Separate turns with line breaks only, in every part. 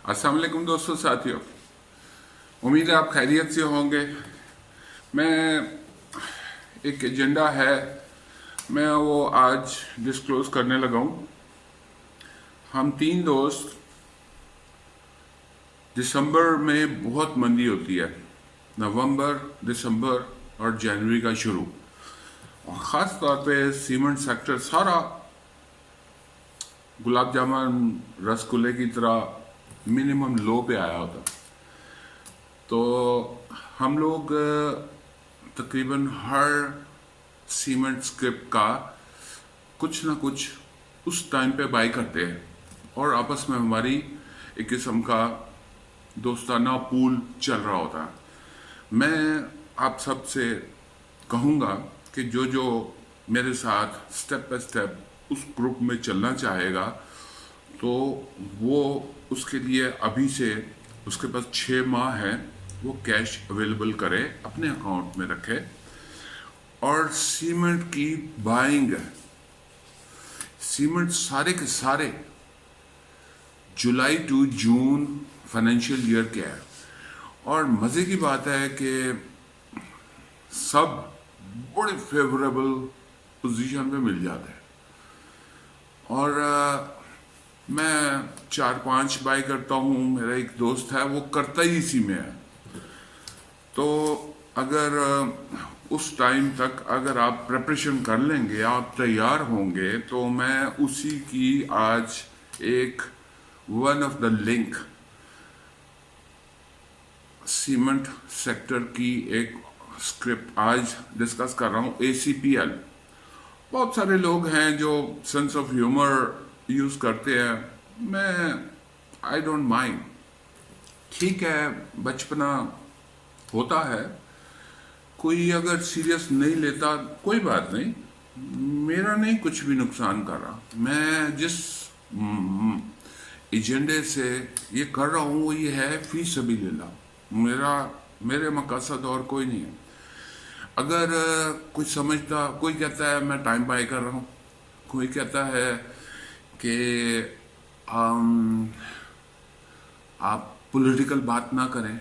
अस्सलाम वालेकुम दोस्तों साथियों, उम्मीद है आप खैरियत से होंगे। मैं एक एजेंडा है, मैं वो आज डिस्क्लोज करने लगा हूँ। हम तीन दोस्त, दिसंबर में बहुत मंदी होती है, नवंबर, दिसंबर और जनवरी का शुरू, और ख़ास तौर पे सीमेंट सेक्टर सारा गुलाब जामुन रसगुल्ले की तरह मिनिमम लो पे आया होता। तो हम लोग तकरीबन हर सीमेंट स्क्रिप्ट का कुछ ना कुछ उस टाइम पे बाई करते हैं, और आपस में हमारी एक किस्म का दोस्ताना पूल चल रहा होता है। मैं आप सब से कहूँगा कि जो जो मेरे साथ स्टेप बाय स्टेप उस ग्रुप में चलना चाहेगा, तो वो उसके लिए अभी से उसके पास 6 माह है, वो कैश अवेलेबल करे, अपने अकाउंट में रखे, और सीमेंट की बाइंग, सीमेंट सारे के सारे जुलाई टू जून फाइनेंशियल ईयर के है। और मज़े की बात है कि सब बड़े फेवरेबल पोजीशन पे मिल जाते हैं, और मैं 4-5 बाई करता हूँ। मेरा एक दोस्त है, वो करता ही इसी में है। तो अगर उस टाइम तक अगर आप प्रिपरेशन कर लेंगे, आप तैयार होंगे, तो मैं उसी की आज एक one of the link cement sector की एक स्क्रिप्ट आज डिस्कस कर रहा हूँ, ACPL। बहुत सारे लोग हैं जो सेंस ऑफ ह्यूमर यूज करते हैं, मैं आई डोंट माइंड, ठीक है, बचपना होता है, कोई अगर सीरियस नहीं लेता कोई बात नहीं, मेरा नहीं कुछ भी नुकसान कर रहा। मैं जिस एजेंडे से ये कर रहा हूँ वो ये है फी सबीलिल्लाह, मेरे मकसद और कोई नहीं है। अगर कुछ समझता, कोई कहता है मैं टाइम बाय कर रहा हूँ, कोई कहता है कि आप पॉलिटिकल बात ना करें,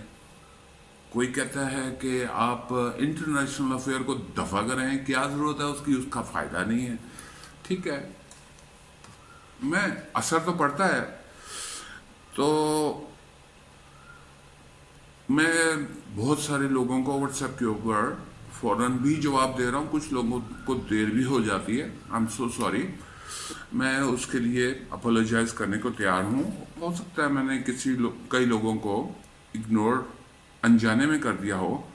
कोई कहता है कि आप इंटरनेशनल अफेयर को दफा करें, क्या ज़रूरत है उसकी, उसका फ़ायदा नहीं है। ठीक है, मैं असर तो पड़ता है। तो मैं बहुत सारे लोगों को व्हाट्सएप के ऊपर फ़ौरन भी जवाब दे रहा हूँ, कुछ लोगों को देर भी हो जाती है, आई एम सो सॉरी। मैं उसके लिए अपोलोजाइज करने को तैयार हूँ। हो सकता है मैंने कई लोगों को इग्नोर अनजाने में कर दिया हो,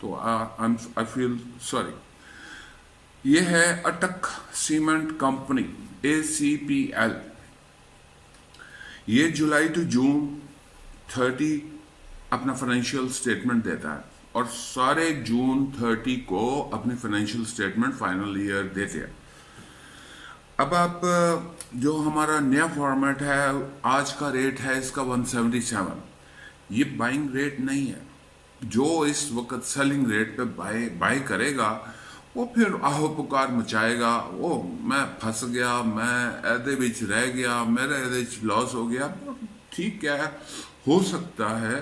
तो आई फील सॉरी। ये है अटक सीमेंट कंपनी, ACPL। ये जुलाई टू जून 30 अपना फाइनेंशियल स्टेटमेंट देता है, और सारे जून 30 को अपनी फाइनेंशियल स्टेटमेंट फाइनल ईयर देते हैं। अब आप जो हमारा नया फॉर्मेट है, आज का रेट है इसका 177। ये बाइंग रेट नहीं है। जो इस वक्त सेलिंग रेट पे बाय करेगा, वो फिर आहो पुकार मचाएगा, वो मैं फंस गया, मैं एदे बिच रह गया, मेरा एदे लॉस हो गया। ठीक है, हो सकता है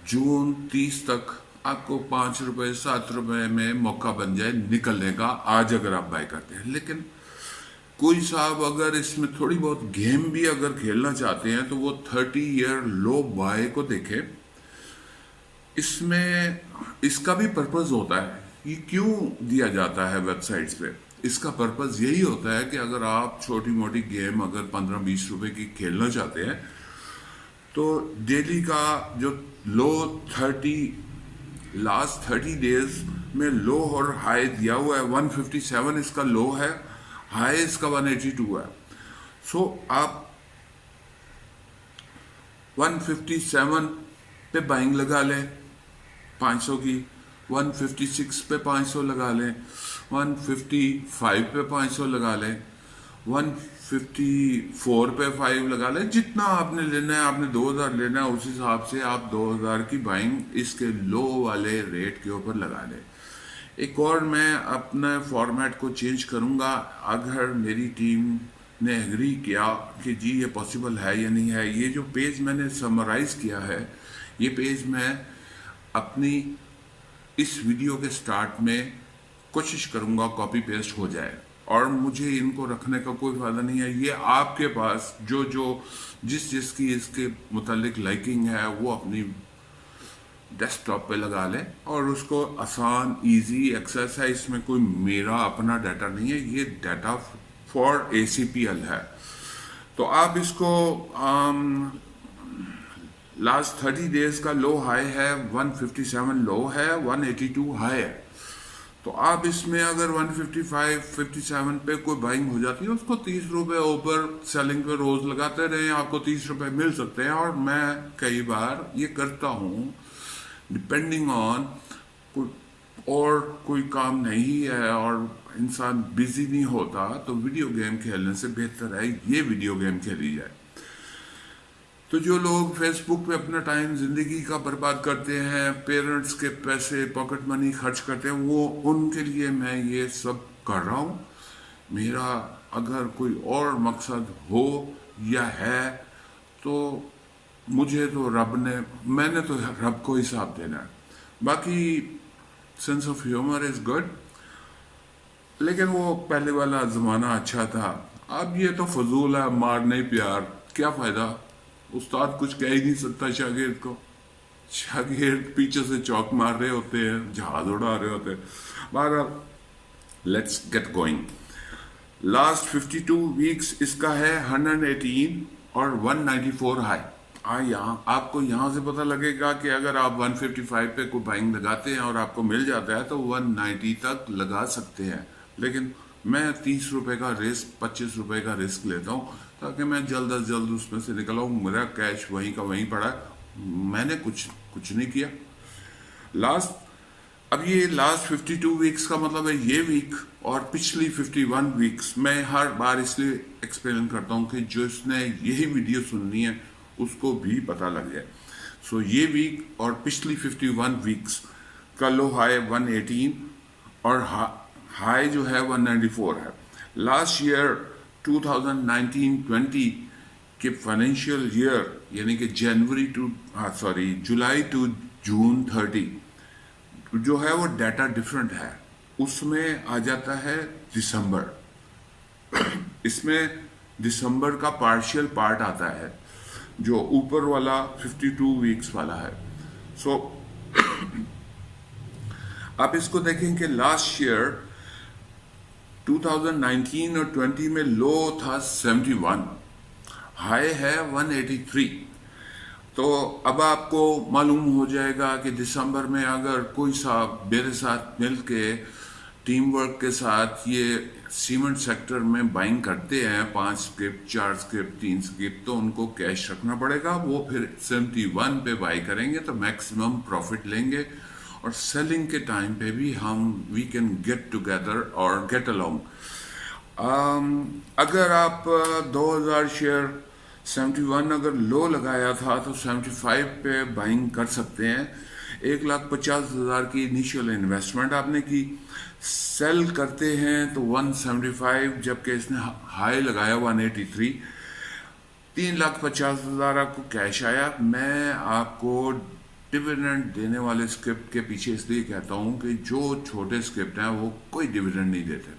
जून 30 तक आपको 5 रुपए 7 रुपए में मौका बन जाए निकलने का, आज अगर आप बाय करते हैं। लेकिन कोई साहब अगर इसमें थोड़ी बहुत गेम भी अगर खेलना चाहते हैं, तो वो 30 ईयर लो बाय को देखें। इसमें इसका भी पर्पस होता है, ये क्यों दिया जाता है वेबसाइट्स पे। इसका पर्पस यही होता है कि अगर आप छोटी मोटी गेम अगर 15-20 रुपए की खेलना चाहते हैं, तो डेली का जो लो 30 लास्ट 30 डेज में लो और हाई दिया हुआ है, 157 इसका लो है, हाई इसका 182 है। सो आप 157 पे बाइंग लगा लें 500 की, 156 पे 500 लगा लें, 155 पे 500 लगा लें, 154 पे 5 लगा लें। जितना आपने लेना है, आपने 2000 लेना है, उस हिसाब से आप 2000 की बाइंग इसके लो वाले रेट के ऊपर लगा लें। एक और मैं अपने फॉर्मेट को चेंज करूंगा, अगर मेरी टीम ने एग्री किया कि जी ये पॉसिबल है या नहीं है। ये जो पेज मैंने समराइज किया है, ये पेज मैं अपनी इस वीडियो के स्टार्ट में कोशिश करूंगा कॉपी पेस्ट हो जाए, और मुझे इनको रखने का कोई फायदा नहीं है। ये आपके पास जो जो जिसकी इसके मुतालिक लाइकिंग है वो अपनी डेस्कटॉप पे लगा लें और उसको आसान इजी एक्सेस है। इसमें कोई मेरा अपना डाटा नहीं है, ये डाटा फॉर ACPL है। तो आप इसको लास्ट 30 डेज का लो हाई है 157, लो है 182 हाई है। तो आप इसमें अगर 155 57 पे कोई बाइंग हो जाती है, उसको 30 रुपए ऊपर सेलिंग पे रोज लगाते रहे, आपको 30 रुपए मिल सकते हैं। और मैं कई बार ये करता हूँ, डिपेंडिंग ऑन कोई काम नहीं है और इंसान बिजी नहीं होता, तो वीडियो गेम खेलने से बेहतर है ये वीडियो गेम खेली जाए। तो जो लोग फेसबुक पे अपना टाइम जिंदगी का बर्बाद करते हैं, पेरेंट्स के पैसे पॉकेट मनी खर्च करते हैं, वो उनके लिए मैं ये सब कर रहा हूँ। मेरा अगर कोई और मकसद हो या है तो मुझे तो मैंने तो रब को हिसाब देना है। बाकी sense of humour is good, लेकिन वो पहले वाला जमाना अच्छा था। अब ये तो फजूल है, मारने प्यार, क्या फायदा। उस्ताद कुछ कह ही नहीं सकता शागिर्द को, शागिर्द पीछे से चौक मार रहे होते हैं, जहाज उड़ा रहे होते हैं। बहरहाल let's get going. Last 52 weeks इसका है 118 और 194 हाई। यहाँ आपको यहाँ से पता लगेगा कि अगर आप 155 पे कोई बाइंग लगाते हैं और आपको मिल जाता है तो 190 तक लगा सकते हैं। लेकिन मैं 30 रुपए का रिस्क, 25 रुपए का रिस्क लेता हूँ ताकि मैं जल्द अज जल्द उसमें से निकल आऊँ। मेरा कैश वहीं का वहीं पड़ा है, मैंने कुछ नहीं किया। अब ये लास्ट 52 वीक्स का मतलब है ये वीक और पिछली 51 वीक्स। मैं हर बार इसलिए एक्सप्लेन करता हूँ कि जो इसने यही वीडियो सुननी है उसको भी पता लग जाए। सो ये वीक और पिछली 51 वीक्स का लो हाई 118 और हाई जो है 194 है। लास्ट ईयर 2019-20 के फाइनेंशियल ईयर यानी कि जुलाई टू जून 30 जो है वो डाटा डिफरेंट है, उसमें आ जाता है दिसंबर। इसमें दिसंबर का पार्शियल पार्ट आता है जो ऊपर वाला 52 वीक्स वाला है। सो आप इसको देखें कि लास्ट ईयर 2019 और 20 में लो था 71, हाई है 183। तो अब आपको मालूम हो जाएगा कि दिसंबर में अगर कोई साहब मेरे साथ मिलके टीम वर्क के साथ ये सीमेंट सेक्टर में बाइंग करते हैं 5 स्क्रिप 4 स्क्रिप 3 स्क्रिप, तो उनको कैश रखना पड़ेगा। वो फिर 71 पे बाई करेंगे तो मैक्सिमम प्रॉफिट लेंगे और सेलिंग के टाइम पे भी वी कैन गेट टुगेदर और गेट अलोंग। अगर आप 2000 शेयर 71 अगर लो लगाया था तो 75 पे बाइंग कर सकते हैं। 1,50,000 की इनिशियल इन्वेस्टमेंट आपने की, सेल करते हैं तो 175, जबकि इसने हाई लगाया 183, 3,50,000 आपको कैश आया। मैं आपको डिविडेंड देने वाले स्क्रिप्ट के पीछे इसलिए कहता हूं कि जो छोटे स्क्रिप्ट हैं वो कोई डिविडेंड नहीं देते,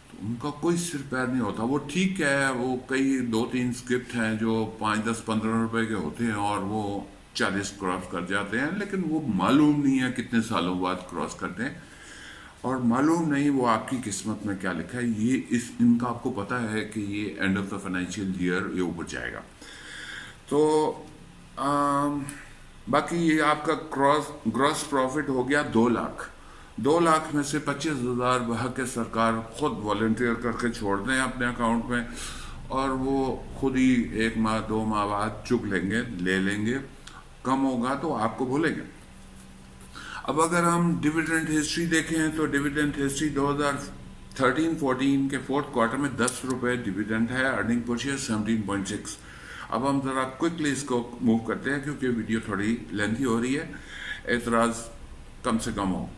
तो उनका कोई सिर पैर नहीं होता। वो ठीक है, वो कई 2-3 स्क्रिप्ट हैं जो 5, 10, 15 रुपए के होते हैं और वो 40 क्रॉस कर जाते हैं, लेकिन वो मालूम नहीं है कितने सालों बाद क्रॉस करते हैं और मालूम नहीं वो आपकी किस्मत में क्या लिखा है। इनका आपको पता है कि ये end of the financial year ये ऊपर जाएगा। तो बाकी ये आपका ग्रॉस प्रॉफिट हो गया 2 लाख। 2 लाख में से 25,000 बहा के सरकार खुद वॉलंटियर करके छोड़ दें अपने अकाउंट में और वो खुद ही 1 माह 2 माह बाद चुक लेंगे, ले लेंगे। कम होगा तो आपको भूलेंगे। अब अगर हम डिविडेंड हिस्ट्री देखें तो डिविडेंड हिस्ट्री 2013-14 के 4th क्वार्टर में 10 रुपए डिविडेंड है, अर्निंग पर शेयर 17.6। अब हम जरा क्विकली इसको मूव करते हैं क्योंकि वीडियो थोड़ी लेंथी हो रही है, एतराज कम से कम हो।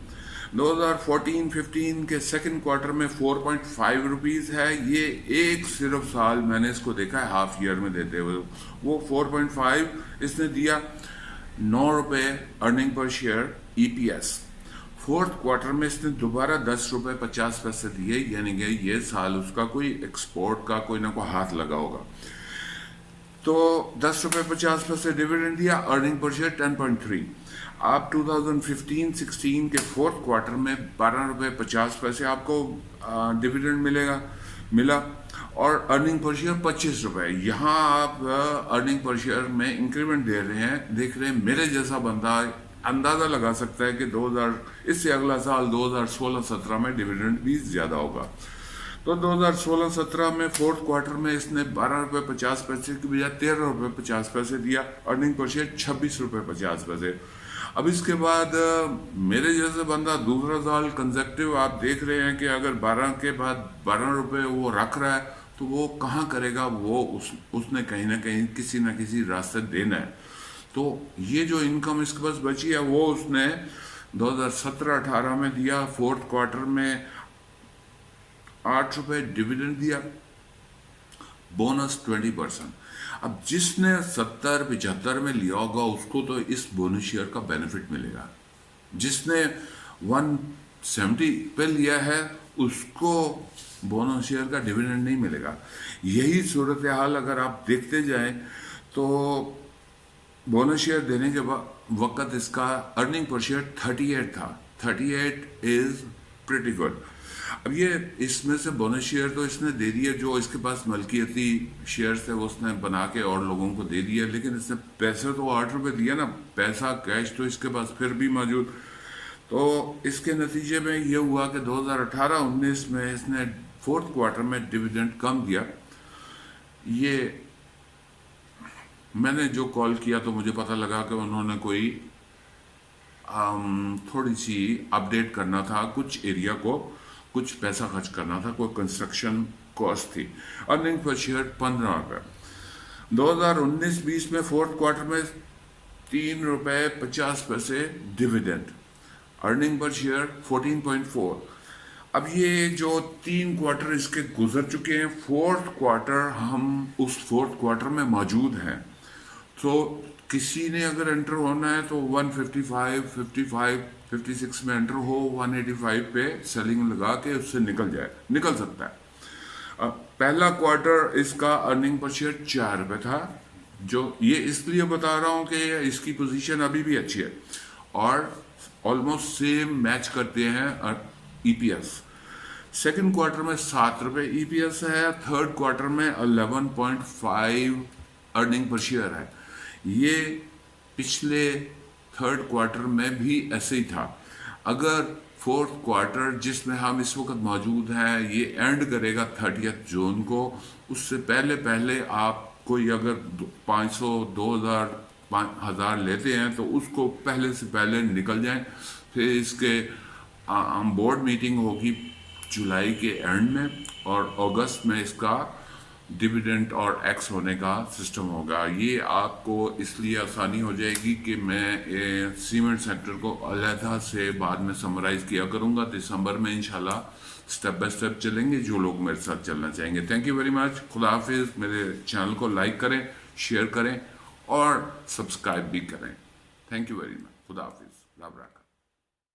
2014-15 के सेकंड क्वार्टर में 4.5 रुपीज़ है। ये एक सिर्फ साल मैंने इसको देखा है हाफ ईयर में देते हुए, वो 4.5 इसने दिया। 9 रुपये earning per share EPS। Fourth quarter में इसने दोबारा 10 रुपये 50 पैसे दिए, यानी कि ये साल उसका कोई एक्सपोर्ट का कोई ना कोई हाथ लगा होगा। तो 10 रुपये 50 पैसे डिविडेंड दिया, अर्निंग पर शेयर 10.3। आप 2015-16 के फोर्थ क्वार्टर में 12 रुपये 50 पैसे आपको डिविडेंड मिला और अर्निंग पर शेयर 25 रुपये। यहाँ आप अर्निंग पर शेयर में इंक्रीमेंट देख रहे हैं। मेरे जैसा बंदा अंदाज़ा लगा सकता है कि 2000 इससे अगला साल 2016-17 में डिविडेंड भी ज़्यादा होगा। तो 2016-17 में फोर्थ क्वार्टर में इसने 12 रुपये 50 पैसे की बजाय 13 रुपये 50 पैसे दिया, अर्निंग पर शेयर 26 रुपये 50 पैसे। अब इसके बाद मेरे जैसे बंदा दूसरा साल कंसेक्टिव आप देख रहे हैं कि अगर 12 के बाद 12 रुपये वो रख रहा है तो वो कहाँ करेगा, वो उसने कहीं ना कहीं किसी न किसी रास्ते देना है। तो ये जो इनकम इसके पास बची है वो उसने 2017-18 में दिया। फोर्थ क्वार्टर में 8 रुपये डिविडेंड दिया, बोनस 20%। अब जिसने 70-75 में लिया होगा उसको तो इस बोनस शेयर का बेनिफिट मिलेगा। जिसने 170 पे लिया है उसको बोनस शेयर का डिविडेंड नहीं मिलेगा। यही सूरत हाल अगर आप देखते जाएं तो बोनस शेयर देने के वक्त इसका अर्निंग पर शेयर 38 था। 38 इज प्रिटी गुड। अब ये इसमें से बोनस शेयर तो इसने दे दिया, जो इसके पास मलकियती शेयर थे वो उसने बना के और लोगों को दे दिया, लेकिन इसने पैसे तो 8 रुपये दिया ना, पैसा कैश तो इसके पास फिर भी मौजूद। तो इसके नतीजे में ये हुआ कि 2018-19 में इसने फोर्थ क्वार्टर में डिविडेंड कम दिया। ये मैंने जो कॉल किया तो मुझे पता लगा कि उन्होंने कोई थोड़ी सी अपडेट करना था, कुछ एरिया को कुछ पैसा खर्च करना था, कोई कंस्ट्रक्शन कॉस्ट थी। अर्निंग पर शेयर 15 रुपये। 2019-20 में फोर्थ क्वार्टर में 3 रुपये 50 पैसे डिविडेंड, अर्निंग पर शेयर 14.4। अब ये जो 3 क्वार्टर इसके गुजर चुके हैं, फोर्थ क्वार्टर हम उस फोर्थ क्वार्टर में मौजूद हैं। तो किसी ने अगर एंटर होना है तो 155, 55, 56 में एंटर हो, 185 पे सेलिंग लगा के उससे निकल सकता है। पहला क्वार्टर इसका अर्निंग पर शेयर 4 रुपये था। जो ये इसलिए बता रहा हूँ कि इसकी पोजीशन अभी भी अच्छी है और ऑलमोस्ट सेम मैच करते हैं EPS। सेकंड क्वार्टर में 7 रुपये EPS है, थर्ड क्वार्टर में 11.5 अर्निंग पर शेयर है। ये पिछले थर्ड क्वार्टर में भी ऐसे ही था। अगर फोर्थ क्वार्टर जिसमें हम इस वक्त मौजूद हैं ये एंड करेगा 30 जून को, उससे पहले आप कोई अगर 500, 2000, 5000 लेते हैं तो उसको पहले से पहले निकल जाएं। फिर इसके बोर्ड मीटिंग होगी जुलाई के एंड में और अगस्त में इसका डिविडेंड और एक्स होने का सिस्टम होगा। ये आपको इसलिए आसानी हो जाएगी कि मैं सीमेंट सेक्टर को अलहदा से बाद में समराइज किया करूँगा। दिसंबर में इंशाल्लाह स्टेप बाय स्टेप चलेंगे जो लोग मेरे साथ चलना चाहेंगे। Thank you very much. खुदा हाफिज़। मेरे चैनल को लाइक करें, शेयर करें और सब्सक्राइब भी करें। Thank you very much. खुदा हाफिज़।